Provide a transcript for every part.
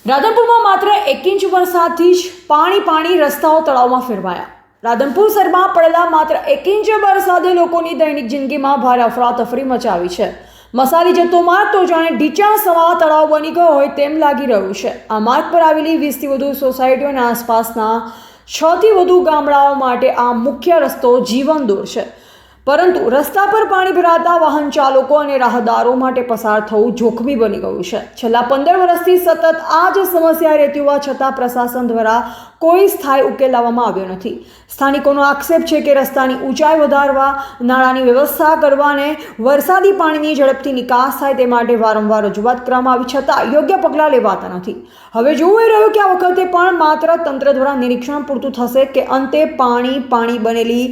રાધનપુરમાં માત્ર 1 ઇંચ વરસાદથી જ પાણી રસ્તાઓ તળાવમાં ફેરવાયા। રાધનપુર શહેરમાં પડેલા માત્ર 1 ઇંચ વરસાદે લોકોની દૈનિક જિંદગીમાં ભારે અફરાતફરી મચાવી છે। મસાલી જતો માર્ગ તો જાણે ઢીંચણ સમા તળાવ બની ગયો હોય તેમ લાગી રહ્યું છે। આ માર્ગ પર આવેલી 20થી વધુ સોસાયટીઓ અને આસપાસના 6થી વધુ ગામડાઓ માટે આ મુખ્ય રસ્તો જીવનદોર છે, પરંતુ રસ્તા પર પાણી ભરાતા વાહન ચાલકો અને રાહદારો માટે પસાર થવું જોખમી બની ગયું છે। છેલ્લા 15 વર્ષથી સતત આ જ સમસ્યા રહેતી હોવા છતાં પ્રશાસન દ્વારા કોઈ સ્થાયી ઉકેલ લાવવામાં આવ્યો નથી। સ્થાનિકોનો આક્ષેપ છે કે રસ્તાની ઊંચાઈ વધારવા, નાળાની વ્યવસ્થા કરવા અને વરસાદી પાણીની ઝડપથી નિકાસ થાય તે માટે વારંવાર રજૂઆત કરવામાં આવી છતાં યોગ્ય પગલાં લેવાતા નથી। હવે જોવું એ રહ્યું કે આ વખતે પણ માત્ર તંત્ર દ્વારા નિરીક્ષણ પૂરતું થશે કે અંતે પાણી બનેલી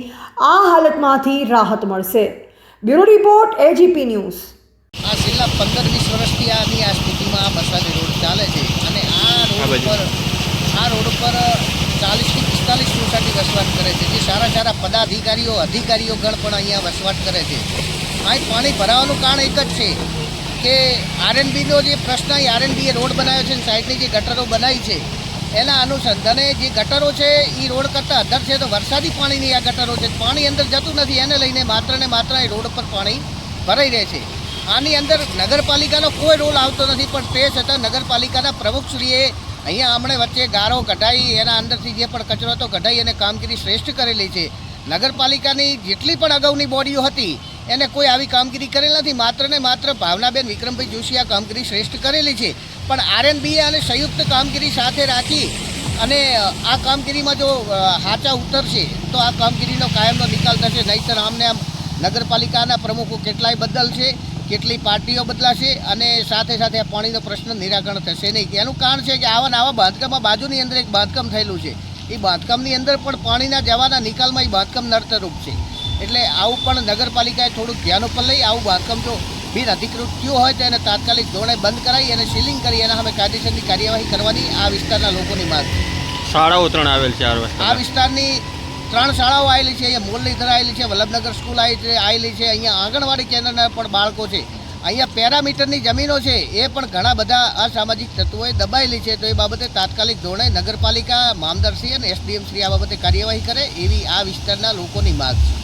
આ હાલતમાંથી રાહત મળશે। Bureau report AGP news. આ છેલ્લા 15-20 વર્ષથી આ સ્થિતિમાં આ મસાલી રોડ ચાલે છે અને આ રોડ ઉપર 40થી 45 સોસાયટી વસવાટ કરે છે, જે સારા પદાધિકારીઓ અધિકારીઓ ગણ પણ અહીંયા વસવાટ કરે છે। અહીં પાણી ભરાવાનું કારણ એક જ છે કે આરએનબીનો જે પ્રશ્ન, આરએનબીએ રોડ બનાવ્યો છે અને સાઈડની જે ગટરો બનાવી છે એના અનુસંધાને જે ગટરો છે એ રોડ કરતાં અધર છે, તો વરસાદી પાણીની આ ગટરો છે, પાણી અંદર જતું નથી, એને લઈને માત્ર ને માત્ર એ રોડ પર પાણી ભરાઈ રહે છે। આની અંદર નગરપાલિકાનો કોઈ રોલ આવતો નથી, પણ તે છતાં નગરપાલિકાના પ્રમુખશ્રીએ અહીંયા હમણાં વચ્ચે ગારો કઢાઈ, એના અંદરથી જે પણ કચરો હતો કઢાઈ અને કામગીરી શ્રેષ્ઠ કરેલી છે। નગરપાલિકાની જેટલી પણ અગાઉની બોડીઓ હતી એને કોઈ આવી કામગીરી કરેલ નથી, માત્ર ને માત્ર ભાવનાબેન વિક્રમભાઈ જોશી આ કામગીરી શ્રેષ્ઠ કરેલી છે। પણ આરએનબીએ અને સંયુક્ત કામગીરી સાથે રાખી અને આ કામગીરીમાં જો હાચા ઉતરશે તો આ કામગીરીનો કાયમનો નિકાલ થશે, નહીંતર આમને આમ નગરપાલિકાના પ્રમુખો કેટલાય બદલશે, કેટલી પાર્ટીઓ બદલાશે અને સાથે આ પાણીનો પ્રશ્ન નિરાકરણ થશે નહીં। એનું કારણ છે કે આવા બાંધકામમાં બાજુની અંદર એક બાંધકામ થયેલું છે, એ બાંધકામની અંદર પણ પાણીના જવાના નિકાલમાં એ બાંધકામ નડતરરૂપ છે। એટલે આવું પણ નગરપાલિકાએ થોડુંક ધ્યાન ઉપર લઈ આવું બાંધકામ જો બિન અધિકૃત થયું હોય તો એને તાત્કાલિક ધોરણે બંધ કરાવી અને સીલિંગ કરી એના સામે કાયદેસરની કાર્યવાહી કરવાની આ વિસ્તારના લોકોની માંગ છે। શાળાઓ 3 આવેલ છે આ વિસ્તારની 3 શાળાઓ આવેલી છે, અહીંયા મુરલીધર આવેલી છે, વલ્લભનગર સ્કૂલ આવેલી છે, અહીંયા આંગણવાડી કેન્દ્રના પણ બાળકો છે, અહીંયા પેરામીટરની જમીનો છે, એ પણ ઘણા બધા અસામાજિક તત્વોએ દબાયેલી છે। તો એ બાબતે તાત્કાલિક ધોરણે નગરપાલિકા, મામદારશ્રી અને એસડીએમશ્રી આ બાબતે કાર્યવાહી કરે એવી આ વિસ્તારના લોકોની માંગ છે।